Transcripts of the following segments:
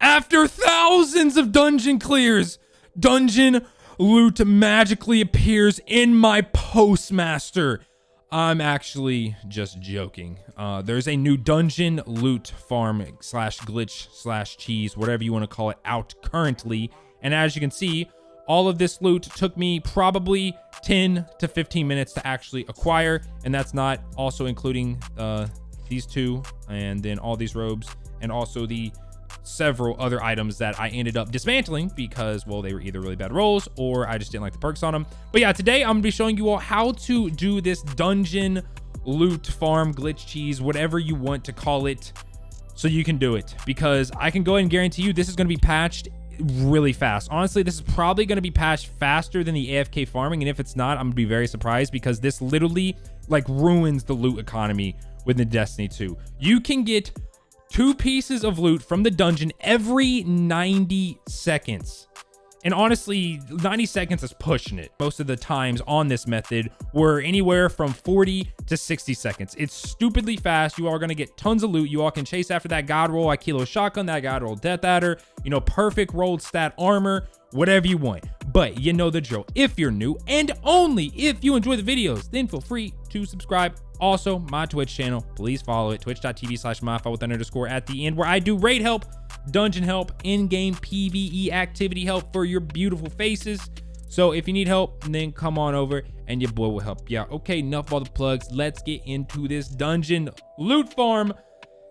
After thousands of dungeon clears, dungeon loot magically appears in my postmaster. I'm actually just joking. There's a new dungeon loot farm slash glitch slash cheese, whatever you want to call it, out currently. And as you can see, all of this loot took me probably 10 to 15 minutes to actually acquire. And that's not also including these two, and then all these robes, and also the several other items that I ended up dismantling because, well, they were either really bad rolls or I just didn't like the perks on them. But yeah, today I'm gonna be showing you all how to do this dungeon loot farm glitch cheese, whatever you want to call it, so you can do it, because I can go ahead and guarantee you this is going to be patched really fast. Honestly, this is probably going to be patched faster than the AFK farming, and if it's not, I'm gonna be very surprised, because this literally like ruins the loot economy within Destiny 2. You can get 2 pieces of loot from the dungeon every 90 seconds. And honestly, 90 seconds is pushing it. Most of the times on this method were anywhere from 40 to 60 seconds. It's stupidly fast. You all are going to get tons of loot. You all can chase after that god roll, Kilo shotgun, that god roll death adder, you know, perfect rolled stat armor, whatever you want. But you know the drill. If you're new, and only if you enjoy the videos, then feel free to subscribe. Also, my Twitch channel, please follow it, twitch.tv/myfi with _ at the end, where I do raid help, dungeon help, in-game PvE activity help for your beautiful faces. So if you need help, then come on over and your boy will help you out. Okay, enough of all the plugs. Let's get into this dungeon loot farm.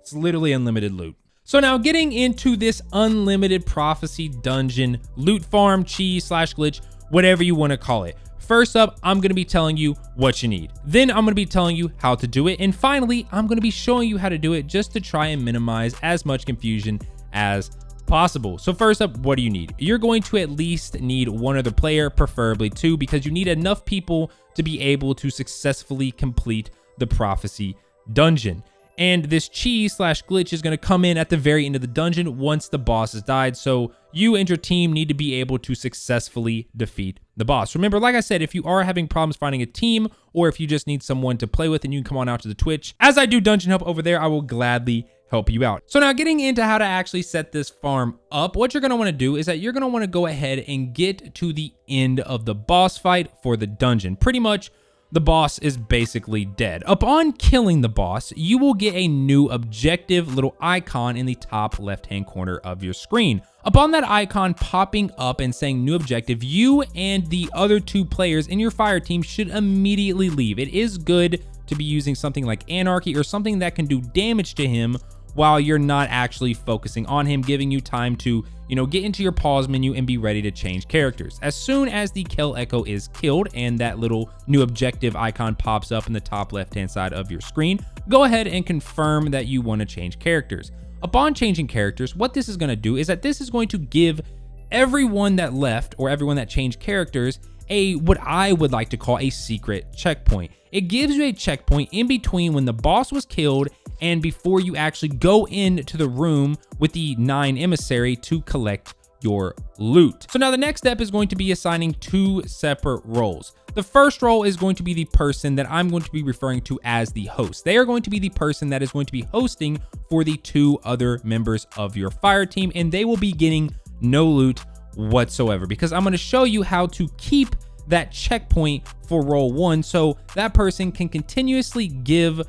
It's literally unlimited loot. So now getting into this unlimited prophecy dungeon loot farm cheese slash glitch, whatever you want to call it. First up, I'm going to be telling you what you need. Then I'm going to be telling you how to do it. And finally, I'm going to be showing you how to do it just to try and minimize as much confusion as possible. So first up, what do you need? You're going to at least need one other player, preferably 2, because you need enough people to be able to successfully complete the prophecy dungeon. And this cheese slash glitch is going to come in at the very end of the dungeon once the boss has died. So you and your team need to be able to successfully defeat the boss. Remember, like I said, if you are having problems finding a team, or if you just need someone to play with, and you can come on out to the Twitch. As I do dungeon help over there, I will gladly help you out. So now getting into how to actually set this farm up, what you're going to want to do is that you're going to want to go ahead and get to the end of the boss fight for the dungeon. Pretty much the boss is basically dead. Upon killing the boss, you will get a new objective little icon in the top left-hand corner of your screen. Upon that icon popping up and saying new objective, you and the other 2 players in your fire team should immediately leave. It is good to be using something like Anarchy or something that can do damage to him while you're not actually focusing on him, giving you time to, you know, get into your pause menu and be ready to change characters. As soon as the Kill Echo is killed and that little new objective icon pops up in the top left-hand side of your screen, go ahead and confirm that you want to change characters. Upon changing characters, what this is going to do is that this is going to give everyone that left, or everyone that changed characters, what I would like to call a secret checkpoint. It gives you a checkpoint in between when the boss was killed and before you actually go into the room with the 9 emissary to collect your loot. So now the next step is going to be assigning 2 separate roles. The first role is going to be the person that I'm going to be referring to as the host. They are going to be the person that is going to be hosting for the 2 other members of your fire team, and they will be getting no loot whatsoever, because I'm going to show you how to keep that checkpoint for role 1 so that person can continuously give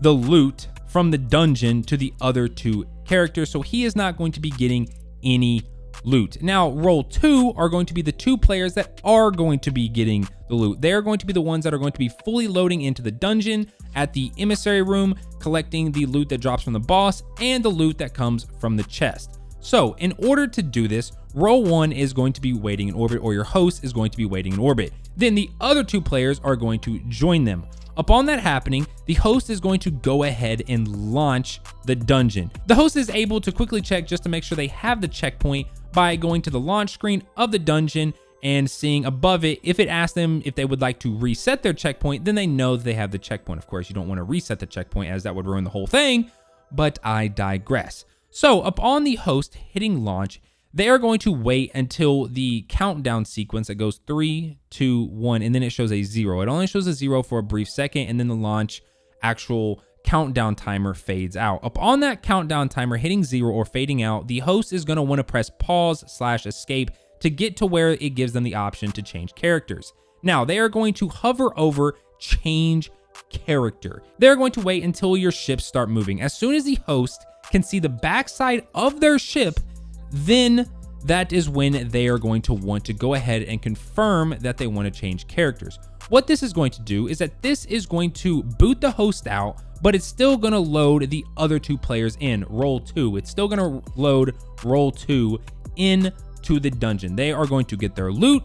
the loot from the dungeon to the other 2 characters, so he is not going to be getting any loot. Now, role 2 are going to be the 2 players that are going to be getting the loot. They are going to be the ones that are going to be fully loading into the dungeon at the emissary room, collecting the loot that drops from the boss and the loot that comes from the chest. So in order to do this, role 1 is going to be waiting in orbit, or your host is going to be waiting in orbit. Then the other 2 players are going to join them. Upon that happening, the host is going to go ahead and launch the dungeon. The host is able to quickly check just to make sure they have the checkpoint by going to the launch screen of the dungeon and seeing above it. If it asks them if they would like to reset their checkpoint, then they know that they have the checkpoint. Of course, you don't want to reset the checkpoint, as that would ruin the whole thing, but I digress. So upon the host hitting launch, they are going to wait until the countdown sequence that goes 3, 2, 1, and then it shows a 0. It only shows a 0 for a brief second, and then the launch actual countdown timer fades out. Upon that countdown timer hitting 0 or fading out, the host is going to want to press pause/escape to get to where it gives them the option to change characters. Now, they are going to hover over change character. They're going to wait until your ships start moving. As soon as the host can see the backside of their ship, then that is when they are going to want to go ahead and confirm that they want to change characters. What this is going to do is that this is going to boot the host out, but it's still going to load the other 2 players in, role 2. It's still going to load role 2 into the dungeon. They are going to get their loot,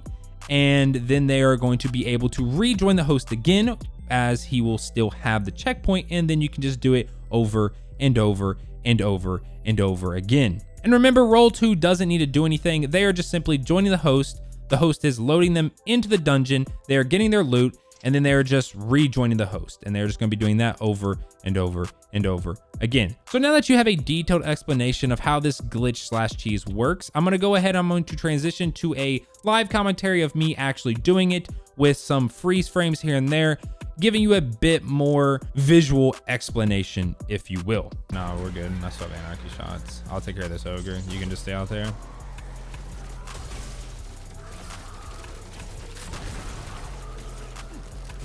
and then they are going to be able to rejoin the host again, as he will still have the checkpoint, and then you can just do it over and over and over and over again. And remember, role 2 doesn't need to do anything. They are just simply joining the host. The host is loading them into the dungeon. They are getting their loot, and then they are just rejoining the host. And they're just going to be doing that over and over and over again. So now that you have a detailed explanation of how this glitch/cheese works, I'm going to go ahead. I'm going to transition to a live commentary of me actually doing it with some freeze frames here and there, giving you a bit more visual explanation, if you will. No, we're good. I still have anarchy shots. I'll take care of this ogre. You can just stay out there.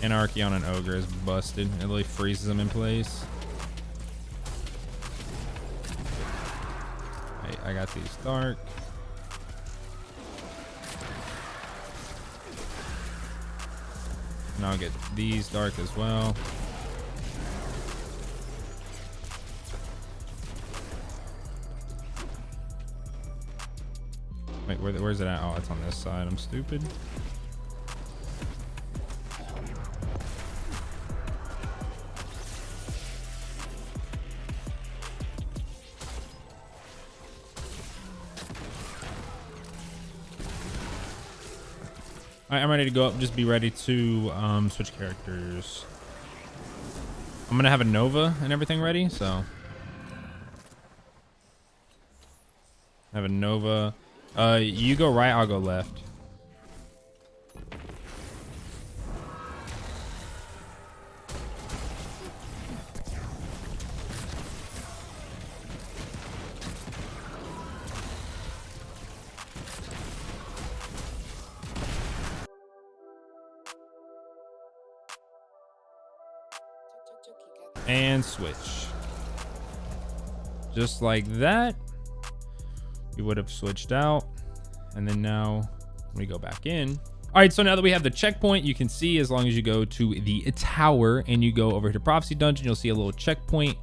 Anarchy on an ogre is busted. It really freezes them in place. Hey, I got these dark. And I'll get these dark as well. Wait, where's it at? Oh, it's on this side. I'm stupid. All right, I'm ready to go up. Just be ready to switch characters. I'm gonna have a Nova and everything ready, so I have a Nova. You go right, I'll go left. And switch. Just like that. We would have switched out. And then now we go back in. All right, so now that we have the checkpoint, you can see as long as you go to the tower and you go over to Prophecy Dungeon, you'll see a little checkpoint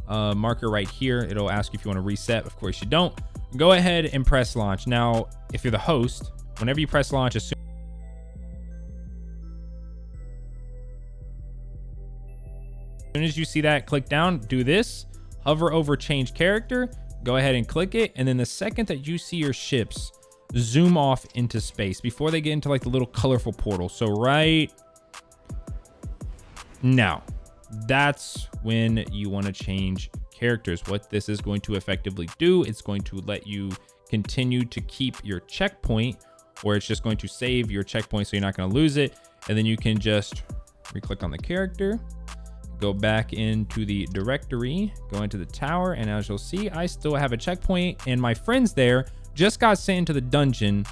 marker right here. It'll ask you if you want to reset. Of course you don't. Go ahead and press launch. Now, if you're the host, whenever you press launch, as soon as you see that, click down, do this, hover over change character, go ahead and click it. And then the second that you see your ships zoom off into space before they get into like the little colorful portal. So right now, that's when you want to change characters. What this is going to effectively do, it's going to let you continue to keep your checkpoint, or it's just going to save your checkpoint so you're not going to lose it. And then you can just re-click on the character, go back into the directory, go into the tower, and as you'll see, I still have a checkpoint, and my friends there just got sent into the dungeon,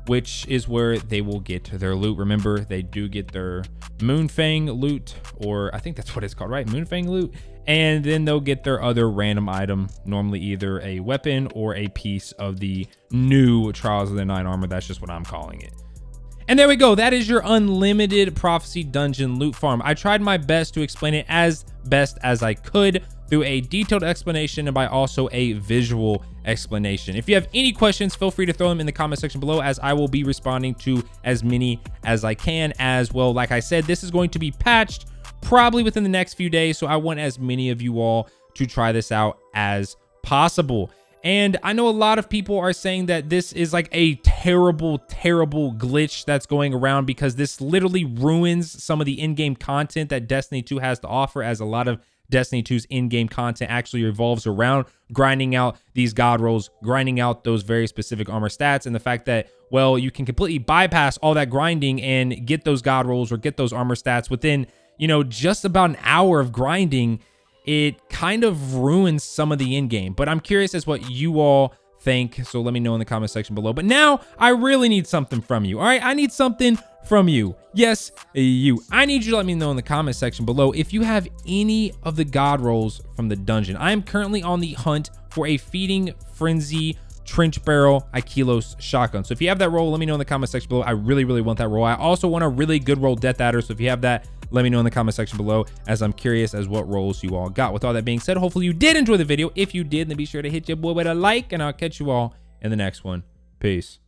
which is where they will get their loot. Remember, they do get their Moonfang loot, or I think that's what it's called, right? Moonfang loot. And then they'll get their other random item, normally either a weapon or a piece of the new Trials of the Nine armor. That's just what I'm calling it. And there we go. That is your unlimited Prophecy Dungeon loot farm. I tried my best to explain it as best as I could through a detailed explanation and by also a visual explanation. If you have any questions, feel free to throw them in the comment section below, as I will be responding to as many as I can. As well, like I said, this is going to be patched probably within the next few days, so I want as many of you all to try this out as possible. And I know a lot of people are saying that this is like a terrible, terrible glitch that's going around, because this literally ruins some of the in-game content that Destiny 2 has to offer, as a lot of Destiny 2's in-game content actually revolves around grinding out these god rolls, grinding out those very specific armor stats, and the fact that, well, you can completely bypass all that grinding and get those god rolls or get those armor stats within, you know, just about an hour of grinding. it kind of ruins some of the end game. But I'm curious as what you all think, so let me know in the comment section below. But now I really need something from you. All right, I need something from you. Yes, you. I need you to let me know in the comment section below if you have any of the god rolls from the dungeon. I am currently on the hunt for a Feeding Frenzy Trench Barrel Aikilos shotgun. So if you have that roll, let me know in the comment section below. I really want that roll. I also want a really good roll Death Adder. So if you have that, let me know in the comment section below, as I'm curious as what rolls you all got. With all that being said, hopefully you did enjoy the video. If you did, then be sure to hit your boy with a like, and I'll catch you all in the next one. Peace.